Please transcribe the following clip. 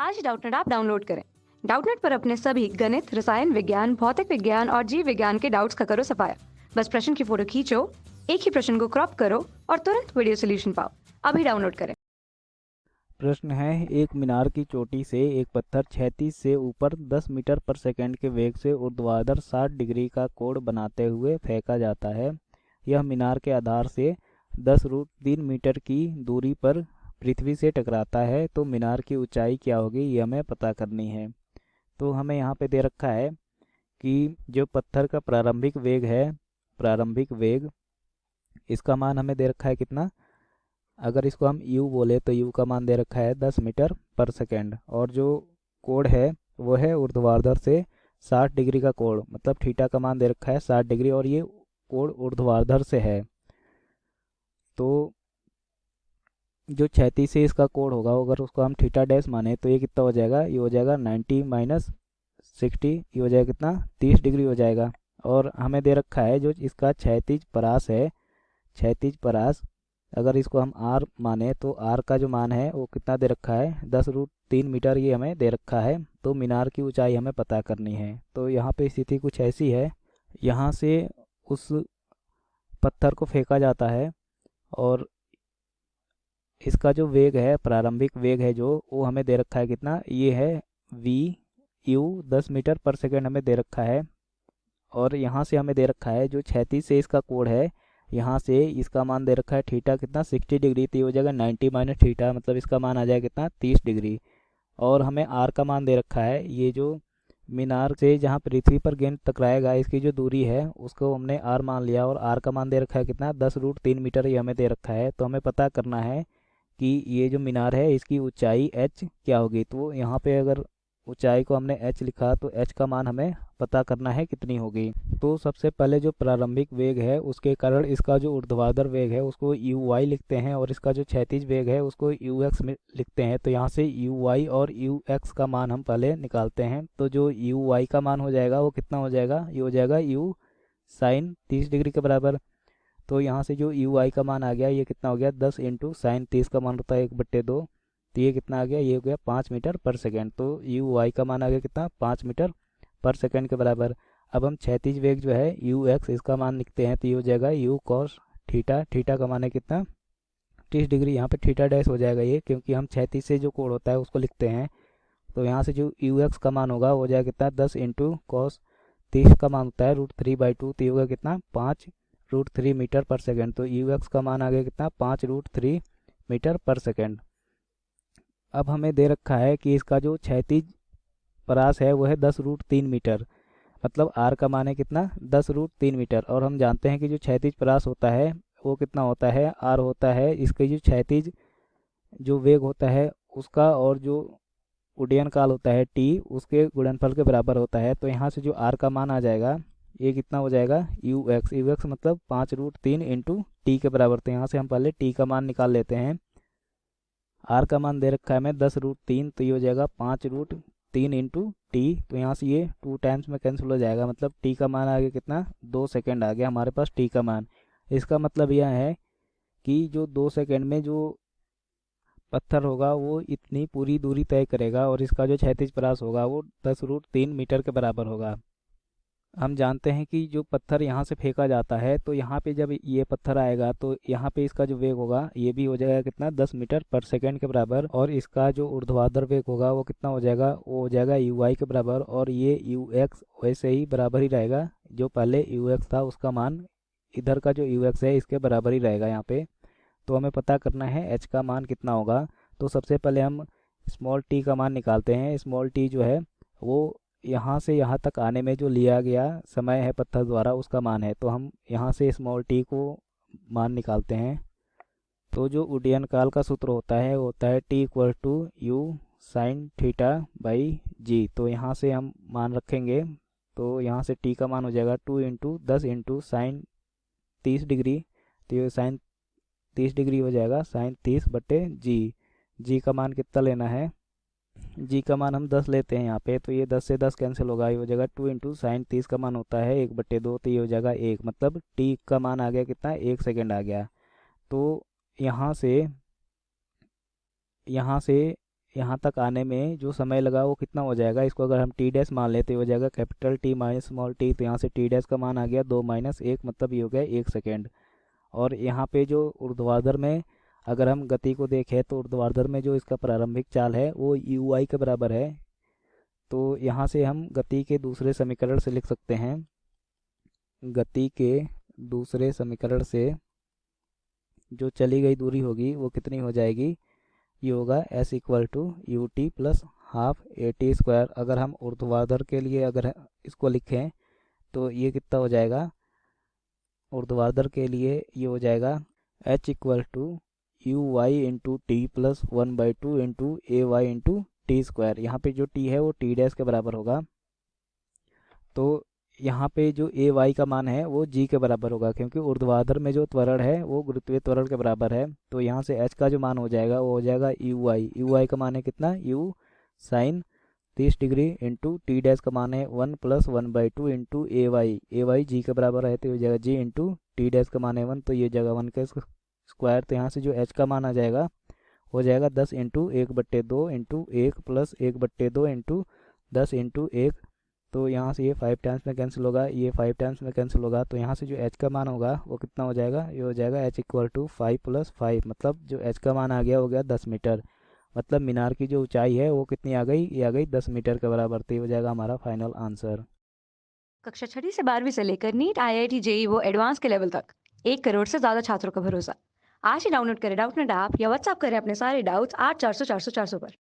आज Doubtnut app download करें। Doubtnut पर अपने सभी गणित, रसायन विज्ञान, भौतिक विज्ञान और जीव विज्ञान के डाउट्स का करो सफाया। बस प्रश्न की फोटो खींचो, एक ही प्रश्न को क्रॉप करो और तुरंत वीडियो सोल्यूशन पाओ। अभी डाउनलोड करें। प्रश्न है, एक मीनार की चोटी से एक पत्थर क्षैतिज से ऊपर 10 मीटर पर सेकंड के वेग से ऊर्ध्वाधर 60 डिग्री का कोण बनाते हुए फेंका जाता है। यह मीनार के आधार से 10√3 मीटर की दूरी पर पृथ्वी से टकराता है, तो मीनार की ऊंचाई क्या होगी, ये हमें पता करनी है। तो हमें यहाँ पे दे रखा है कि जो पत्थर का प्रारंभिक वेग है, प्रारंभिक वेग, इसका मान हमें दे रखा है कितना। अगर इसको हम u बोले तो u का मान दे रखा है 10 मीटर पर सेकेंड, और जो कोण है वो है ऊर्ध्वाधर से 60 डिग्री का कोण, मतलब थीटा का मान दे रखा है 60 डिग्री, और ये कोण ऊर्ध्वाधर से है। तो जो क्षैतिज से इसका कोण होगा, अगर उसको हम थीटा डैश माने तो ये कितना हो जाएगा, ये हो जाएगा 90 माइनस 60, ये हो जाएगा कितना, 30 डिग्री हो जाएगा। और हमें दे रखा है जो इसका क्षैतिज परास है, क्षैतिज परास, अगर इसको हम r माने तो r का जो मान है वो कितना दे रखा है, 10√3 मीटर, ये हमें दे रखा है। तो मीनार की ऊंचाई हमें पता करनी है। तो यहाँ पे स्थिति कुछ ऐसी है, यहाँ से उस पत्थर को फेंका जाता है और इसका जो वेग है, प्रारंभिक वेग है जो, वो हमें दे रखा है कितना, ये है v u 10 मीटर पर सेकेंड हमें दे रखा है। और यहाँ से हमें दे रखा है जो क्षैतिज से इसका कोण है, यहाँ से इसका मान दे रखा है थीटा कितना, 60 डिग्री, तो ये हो जाएगा 90 माइनस थीटा, मतलब इसका मान आ जाएगा कितना, 30 डिग्री। और हमें आर का मान दे रखा है, ये जो मीनार से जहाँ पृथ्वी पर गेंद टकराएगा इसकी जो दूरी है उसको हमने आर मान लिया, और आर का मान दे रखा है कितना, 10√3 मीटर, ये हमें दे रखा है। तो हमें पता करना है कि ये जो मीनार है इसकी ऊंचाई h क्या होगी। तो यहाँ पे अगर ऊंचाई को हमने h लिखा तो h का मान हमें पता करना है कितनी होगी। तो सबसे पहले जो प्रारंभिक वेग है उसके कारण इसका जो ऊर्ध्वाधर वेग है उसको uy लिखते हैं, और इसका जो क्षैतिज वेग है उसको ux में लिखते हैं। तो यहाँ से uy और ux का मान हम पहले निकालते हैं। तो जो uy का मान हो जाएगा वो कितना हो जाएगा, ये हो जाएगा u साइन 30 डिग्री के बराबर। तो यहाँ से जो यू आई का मान आ गया, ये कितना हो गया, 10 इंटू साइन 30 का मान होता है 1/2, तो ये कितना आ गया, ये हो गया 5 मीटर पर सेकेंड। तो यू आई का मान आ गया कितना, 5 मीटर पर सेकेंड के बराबर। अब हम क्षैतिज वेग जो है यू एक्स, इसका मान लिखते हैं, तो ये हो जाएगा यू कॉस थीटा, थीटा का मान है कितना, 30 डिग्री। यहाँ पे थीटा डैश हो जाएगा ये, क्योंकि हम क्षैतिज से जो कोण होता है उसको लिखते हैं। तो यहाँ से जो यू एक्स का मान होगा वो हो जाएगा कितना, 10 इंटू कॉस 30 का मान होता है √3/2, तो ये होगा कितना, 5√3 मीटर पर सेकेंड। तो यू एक्स का मान आ गया कितना, 5√3 मीटर पर सेकेंड। अब हमें दे रखा है कि इसका जो क्षैतिज परास है वो है 10√3 मीटर, मतलब आर का मान है कितना, 10√3 मीटर। और हम जानते हैं कि जो क्षैतिज परास होता है वो कितना होता है, आर होता है इसके जो क्षैतिज जो वेग होता है उसका, और जो उड्डयन काल होता है टी, उसके गुणनफल के बराबर होता है। तो यहाँ से जो आर का मान आ जाएगा ये कितना हो जाएगा, यू एक्स मतलब 5√3 इंटू टी के बराबर। तो यहाँ से हम पहले टी का मान निकाल लेते हैं। आर का मान दे रखा है हमें 10√3, तो ये हो जाएगा 5√3 इंटू टी। तो यहाँ से ये 2 टाइम्स में कैंसिल हो जाएगा, मतलब टी का मान आ गया कितना, 2 सेकेंड आ गया हमारे पास टी का मान। इसका मतलब यह है कि जो 2 सेकेंड में जो पत्थर होगा वो इतनी पूरी दूरी तय करेगा, और इसका जो क्षैतिज परास होगा वो 10√3 मीटर के बराबर होगा। हम जानते हैं कि जो पत्थर यहाँ से फेंका जाता है तो यहाँ पे जब ये पत्थर आएगा तो यहाँ पे इसका जो वेग होगा ये भी हो जाएगा कितना, 10 मीटर पर सेकेंड के बराबर। और इसका जो ऊर्ध्वाधर वेग होगा वो कितना हो जाएगा, वो हो जाएगा यू आई के बराबर। और ये यू एक्स वैसे ही बराबर ही रहेगा, जो पहले यू एक्स था उसका मान इधर का जो यू एक्स है इसके बराबर ही रहेगा यहाँ पे। तो हमें पता करना है एच का मान कितना होगा। तो सबसे पहले हम स्मॉल टी का मान निकालते हैं। स्मॉल टी जो है वो यहाँ से यहाँ तक आने में जो लिया गया समय है पत्थर द्वारा उसका मान है। तो हम यहाँ से स्मॉल टी को मान निकालते हैं। तो जो उड्डयन काल का सूत्र होता है वो होता है T equal to u sine theta by g. तो यहाँ से हम मान रखेंगे, तो यहाँ से टी का मान हो जाएगा 2 इंटू 10 इंटू साइन 30 डिग्री, तो ये साइन 30 डिग्री हो जाएगा साइन 30/जी। जी का मान कितना लेना है, जी का मान हम 10 लेते हैं यहाँ पे, तो ये 10 से 10 कैंसिल होगा, ये हो जाएगा 2 इंटू साइन 30 का मान होता है 1/2, तो ये हो जाएगा 1, मतलब टी का मान आ गया कितना, 1 सेकेंड आ गया। तो यहाँ से यहाँ से यहाँ तक आने में जो समय लगा वो कितना हो जाएगा, इसको अगर हम टी डैश मान लेते हो जाएगा capital T minus small T, तो यहाँ से टी डैश का मान आ गया 2 - 1, मतलब ये हो गया 1 सेकेंड। और यहाँ पे जो ऊर्ध्वाधर में अगर हम गति को देखें तो ऊर्ध्वाधर में जो इसका प्रारंभिक चाल है वो यू आई के बराबर है। तो यहाँ से हम गति के दूसरे समीकरण से लिख सकते हैं, गति के दूसरे समीकरण से जो चली गई दूरी होगी वो कितनी हो जाएगी, ये होगा s equal to u t plus half a t square. अगर हम ऊर्ध्वाधर के लिए अगर इसको लिखें तो ये कितना हो जाएगा, ऊर्ध्वाधर के लिए ये हो जाएगा h equal to u y into t plus 1/2 into a y into t square. यहाँ पे जो t है वो t डैश के बराबर होगा। तो यहाँ पे जो ए वाई का मान है वो g के बराबर होगा, क्योंकि ऊर्ध्वाधर में जो त्वरण है वो गुरुत्वीय त्वरण के बराबर है। तो यहाँ से h का जो मान हो जाएगा वो हो जाएगा यू आई का मान है कितना, u sine 30 degree into t dash का मान है 1 + 1/2 इंटू ए वाई जी के बराबर है, तो ये हो जाएगा जी इंटू टी डैश का मान है 1, तो ये जगह 1 का स्क्वायर। तो यहाँ से जो h का मान आ जाएगा हो जाएगा 10 into 1/2 into 1 plus 1/2 into 10 into 1। तो यहाँ से ये 5 टाइम्स में कैंसिल होगा, ये 5 टाइम्स में कैंसिल होगा। तो यहाँ से जो h का मान होगा वो कितना हो जाएगा, ये हो जाएगा h इक्वल टू 5 + 5, मतलब जो h का मान आ गया हो गया 10 मीटर। मतलब मीनार की जो ऊंचाई है वो कितनी आ गई, ये आ गई 10 मीटर के बराबर। तो ये हो जाएगा हमारा फाइनल आंसर। कक्षा 6ठी से 12वीं से लेकर नीट, आईआईटी, जेई वो एडवांस के लेवल तक 1 करोड़ से ज्यादा छात्रों का भरोसा। आज ही डाउनलोड करें डाउटनेट ऐप या व्हाट्सएप करें अपने सारे डाउट्स 8400 400 400 पर।